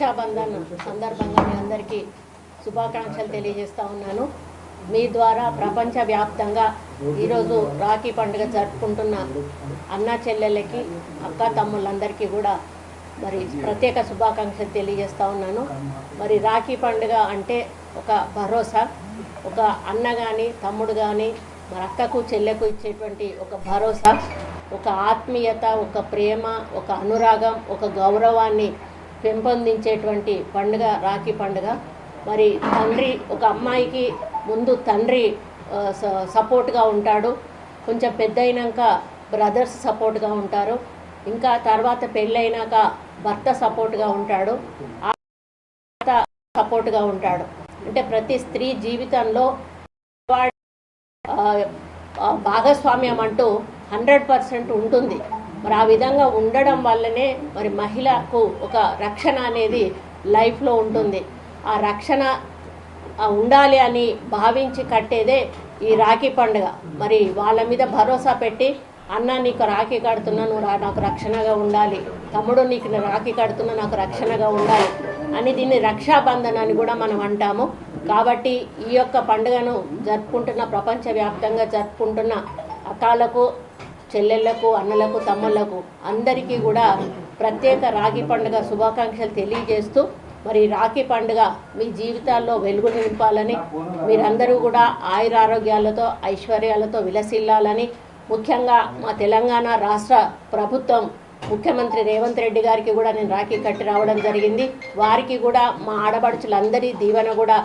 రక్షాబంధన్ సందర్భంగా మీ అందరికీ శుభాకాంక్షలు తెలియజేస్తా ఉన్నాను. మీ ద్వారా ప్రపంచవ్యాప్తంగా ఈరోజు రాఖీ పండుగ జరుపుకుంటున్న అన్న చెల్లెళ్ళకి అక్క తమ్ముళ్ళందరికీ కూడా మరి ప్రత్యేక శుభాకాంక్షలు తెలియజేస్తా ఉన్నాను. మరి రాఖీ పండుగ అంటే ఒక భరోసా, ఒక అన్న కానీ తమ్ముడు కానీ మరి అక్కకు చెల్లెకు ఇచ్చేటువంటి ఒక భరోసా, ఒక ఆత్మీయత, ఒక ప్రేమ, ఒక అనురాగం, ఒక గౌరవాన్ని పెంపొందించేటువంటి పండుగ రాఖీ పండుగ. మరి తండ్రి, ఒక అమ్మాయికి ముందు తండ్రి సపోర్ట్గా ఉంటాడు, కొంచెం పెద్ద అయినాక బ్రదర్స్ సపోర్ట్గా ఉంటారు, ఇంకా తర్వాత పెళ్ళైనాక భర్త సపోర్ట్గా ఉంటాడు, ఆ సపోర్ట్గా ఉంటాడు. అంటే ప్రతి స్త్రీ జీవితంలో భాగస్వామ్యం అంటూ 100% ఉంటుంది. మరి ఆ విధంగా ఉండడం వల్లనే మరి మహిళకు ఒక రక్షణ అనేది లైఫ్లో ఉంటుంది. ఆ రక్షణ ఉండాలి అని భావించి కట్టేదే ఈ రాఖీ పండుగ. మరి వాళ్ళ మీద భరోసా పెట్టి, అన్న నీకు రాఖీ కడుతున్నా, నువ్వు నాకు రక్షణగా ఉండాలి, తమ్ముడు నీకు రాఖీ కడుతున్నా, నాకు రక్షణగా ఉండాలి అని దీన్ని రక్షాబంధన్ అని కూడా మనం అంటాము. కాబట్టి ఈ యొక్క పండుగను జరుపుకుంటున్న, ప్రపంచవ్యాప్తంగా జరుపుకుంటున్న అక్కలకు, చెల్లెళ్లకు, అన్నలకు, తమ్ముళ్లకు అందరికీ కూడా ప్రత్యేక రాఖీ పండుగ శుభాకాంక్షలు తెలియజేస్తూ, మరి రాఖీ పండుగ మీ జీవితాల్లో వెలుగులు నింపాలని, మీరందరూ కూడా ఆయురారోగ్యాలతో ఐశ్వర్యాలతో విలసిల్లాలని, ముఖ్యంగా మా తెలంగాణ రాష్ట్ర ప్రభుత్వం ముఖ్యమంత్రి రేవంత్ రెడ్డి గారికి కూడా నేను రాఖీ కట్టి రావడం జరిగింది. వారికి కూడా మా ఆడపడుచులందరి దీవెన కూడా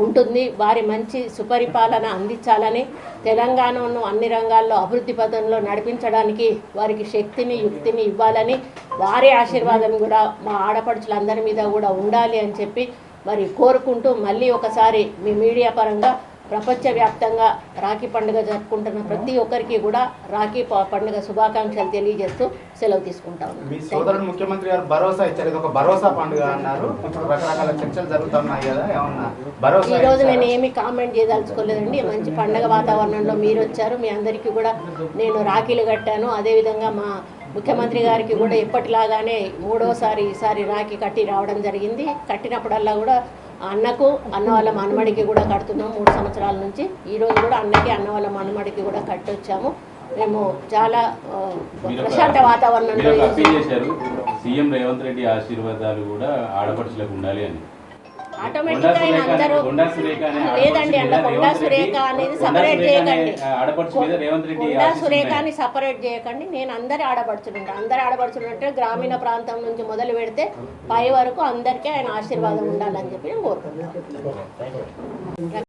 ఉంటుంది. వారి మంచి సుపరిపాలన అందించాలని, తెలంగాణను అన్ని రంగాల్లో అభివృద్ధి పథంలో నడిపించడానికి వారికి శక్తిని, యుక్తిని ఇవ్వాలని, వారి ఆశీర్వాదం కూడా మా ఆడపడుచులందరి మీద కూడా ఉండాలి అని చెప్పి మరి కోరుకుంటూ, మళ్ళీ ఒకసారి మీ మీడియా పరంగా ప్రపంచవ్యాప్తంగా రాఖీ పండుగ జరుపుకుంటున్న ప్రతి ఒక్కరికి కూడా రాఖీ పండుగ శుభాకాంక్షలు తెలియజేస్తూ సెలవు తీసుకుంటా ఉన్నాను. మీ సోదరుడు ముఖ్యమంత్రి గారు భరోసా ఇచ్చారు, ఇది ఒక భరోసా పండుగ అన్నారు. రకరకాల చర్చలు జరుగుతున్నాయి కదా, ఏమన్నా భరోసా? ఈరోజు నేను ఏమి కామెంట్ చేయదలుచుకోలేదండి. మంచి పండుగ వాతావరణంలో మీరు వచ్చారు, మీ అందరికీ కూడా నేను రాఖీలు కట్టాను. అదేవిధంగా మా ముఖ్యమంత్రి గారికి కూడా ఎప్పటిలాగానే ఈసారి రాఖీ కట్టి రావడం జరిగింది. కట్టినప్పుడల్లా కూడా అన్నకు, అన్న వాళ్ళ మనమడికి కూడా కడుతున్నాం 3 సంవత్సరాల నుంచి. ఈరోజు కూడా అన్నకి, అన్న వాళ్ళ మనమడికి కూడా కట్టొచ్చాము. మేము చాలా ప్రశాంత వాతావరణంలో సీఎం రేవంత్ రెడ్డి ఆశీర్వాదాలు కూడా ఆడపడుచులకు ఉండాలి అని. ఆటోమేటిక్గా అందరూ లేదండి, అట్లా కొండా సురేఖ అనేది సపరేట్ చేయకండి, కొండా సురేఖ అని సపరేట్ చేయకండి. నేను అందరి ఆడపడుచుంటా, అందరి ఆడపడుచుంటే గ్రామీణ ప్రాంతం నుంచి మొదలు పెడితే పై వరకు అందరికీ ఆయన ఆశీర్వాదం ఉండాలని చెప్పి నేను కోరుకుంటున్నాను.